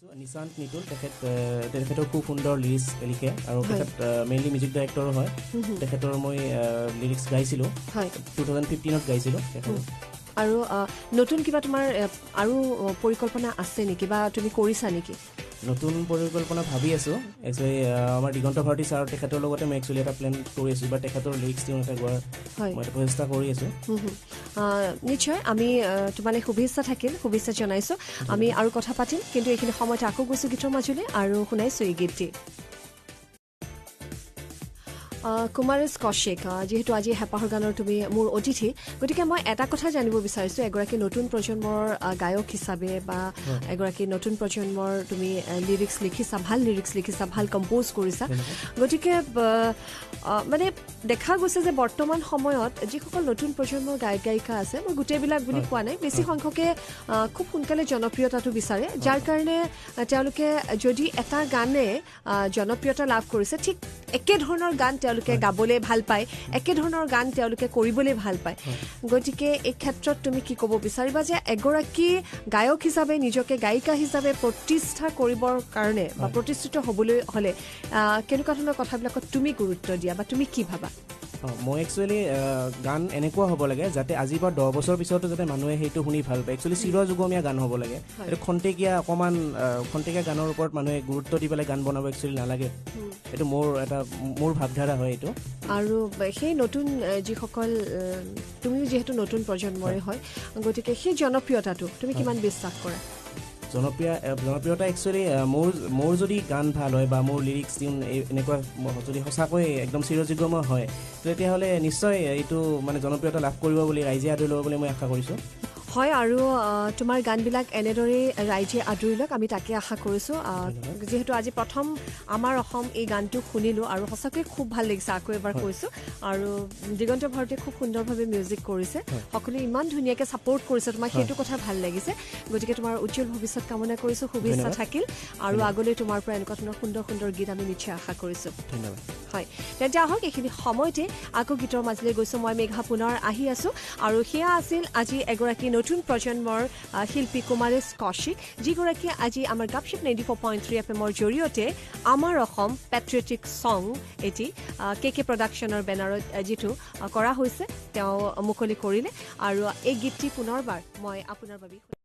নিশান্ত নিতুল তেখেতৰ খুব সুন্দৰ লিৰিক্স লিখে আৰু তেখেত মেইনলি মিউজিক ডাইৰেক্টৰো হয় তেখেতৰ মই লিৰিক্স গাইছিলোঁ 2015ত গাইছিলোঁ আৰু নতুন কিবা তোমাৰ আৰু পৰিকল্পনা আছে নেকি বা তুমি কৰিছা নেকি নতুন পৰিকল্পনা ভাবি আছোঁ একচুৱেলি আমাৰ দিগন্ত ভাৰতী ছাৰ তেখেতৰ লগতে মই একচুৱেলি এটা প্লেন কৰি আছোঁ বা তেখেতৰ লিৰিক্স টিউন এটা গোৱাৰ মই এটা প্ৰচেষ্টা কৰি আছোঁ নিশ্চয় আমি তোমালৈ শুভেচ্ছা থাকিল শুভেচ্ছা জনাইছোঁ আমি আৰু কথা পাতিম কিন্তু এইখিনি সময়তে আকৌ গৈছোঁ গীতৰ মাজুলী আৰু শুনাইছোঁ এই গীতটি কুমাৰেশ কৌশিক যেহেতু আজি হেপাহৰ গানৰ তুমি মোৰ অতিথি গতিকে মই এটা কথা জানিব বিচাৰিছোঁ এগৰাকী নতুন প্ৰজন্মৰ গায়ক হিচাপে বা এগৰাকী নতুন প্ৰজন্মৰ তুমি লিৰিক্স লিখিছা ভাল কম্প'জ কৰিছা গতিকে মানে দেখা গৈছে যে বৰ্তমান সময়ত যিসকল নতুন প্ৰজন্মৰ গায়ক গায়িকা আছে মই গোটেইবিলাক বুলি কোৱা নাই বেছি সংখ্যকে খুব সোনকালে জনপ্ৰিয়তাটো বিচাৰে যাৰ কাৰণে তেওঁলোকে যদি এটা গানে জনপ্ৰিয়তা লাভ কৰিছে ঠিক একেধৰণৰ গান তেওঁলোকে গাবলৈ ভাল পায় একেধৰণৰ গান তেওঁলোকে কৰিবলৈ ভাল পায় গতিকে এই ক্ষেত্ৰত তুমি কি ক'ব বিচাৰিবা যে এগৰাকী গায়ক হিচাপে নিজকে গায়িকা হিচাপে প্ৰতিষ্ঠা কৰিবৰ কাৰণে বা প্ৰতিষ্ঠিত হ'বলৈ হ'লে কেনেকুৱা ধৰণৰ কথাবিলাকত তুমি গুৰুত্ব দিয়া বা তুমি কি ভাবা মই একচুৱেলি গান এনেকুৱা হ'ব লাগে যাতে আজিৰ পৰা 10 বছৰ পিছতো যাতে মানুহে সেইটো শুনি ভাল পায় একচুৱেলি চিৰযুগমীয়া গান হ'ব লাগে এইটো খন্তেকীয়া গানৰ ওপৰত মানুহে গুৰুত্ব দি পেলাই গান বনাব একচুৱেলি নালাগে এইটো মোৰ ভাৱধাৰা হয় এইটো আৰু সেই নতুন যিসকল তুমিও যিহেতু নতুন প্ৰজন্মৰে হয় গতিকে সেই জনপ্ৰিয়তাটো তুমি কিমান বিশ্বাস কৰা জনপ্ৰিয়তা একচুৱেলি মোৰ যদি গান ভাল হয় বা মোৰ লিৰিক্স টিউন এনেকুৱা যদি সঁচাকৈ একদম চিৰযুগময় হয় তেতিয়াহ'লে নিশ্চয় এইটো মানে জনপ্ৰিয়তা লাভ কৰিব বুলি ৰাইজে আদৰি ল'ব বুলি মই আশা কৰিছোঁ হয় আৰু তোমাৰ গানবিলাক এনেদৰে ৰাইজে আদৰি লওক আমি তাকে আশা কৰিছোঁ যিহেতু আজি প্ৰথম আমাৰ অসম এই গানটো শুনিলোঁ আৰু সঁচাকৈ খুব ভাল লাগিছে আকৌ এবাৰ কৈছোঁ আৰু দিগন্ত ভাৰতীয়ে খুব সুন্দৰভাৱে মিউজিক কৰিছে সকলোৱে ইমান ধুনীয়াকৈ ছাপোৰ্ট কৰিছে তোমাক সেইটো কথা ভাল লাগিছে গতিকে তোমাৰ উজ্জ্বল ভৱিষ্যত কামনা কৰিছোঁ শুভেচ্ছা থাকিল আৰু আগলৈ তোমাৰ পৰা এনেকুৱা ধৰণৰ সুন্দৰ সুন্দৰ গীত আমি নিশ্চয় আশা কৰিছোঁ ধন্যবাদ হয় তেন্তে আহক এইখিনি সময়তে আকৌ গীতৰ মাজলৈ গৈছোঁ মই মেঘা পুনৰ আহি আছোঁ আৰু সেয়া আছিল আজি এগৰাকী নতুন প্ৰজন্মৰ শিল্পী কুমাৰেশ কৌশিক যিগৰাকীয়ে আজি আমাৰ Gup-Shup 94.3 FM-ৰ জৰিয়তে আমাৰ অসম পেট্ৰিয়টিক ছং এটি কে প্ৰডাকশ্যনৰ বেনাৰত যিটো কৰা হৈছে তেওঁ মুকলি কৰিলে আৰু এই গীতটি পুনৰবাৰ মই আপোনাৰ বাবে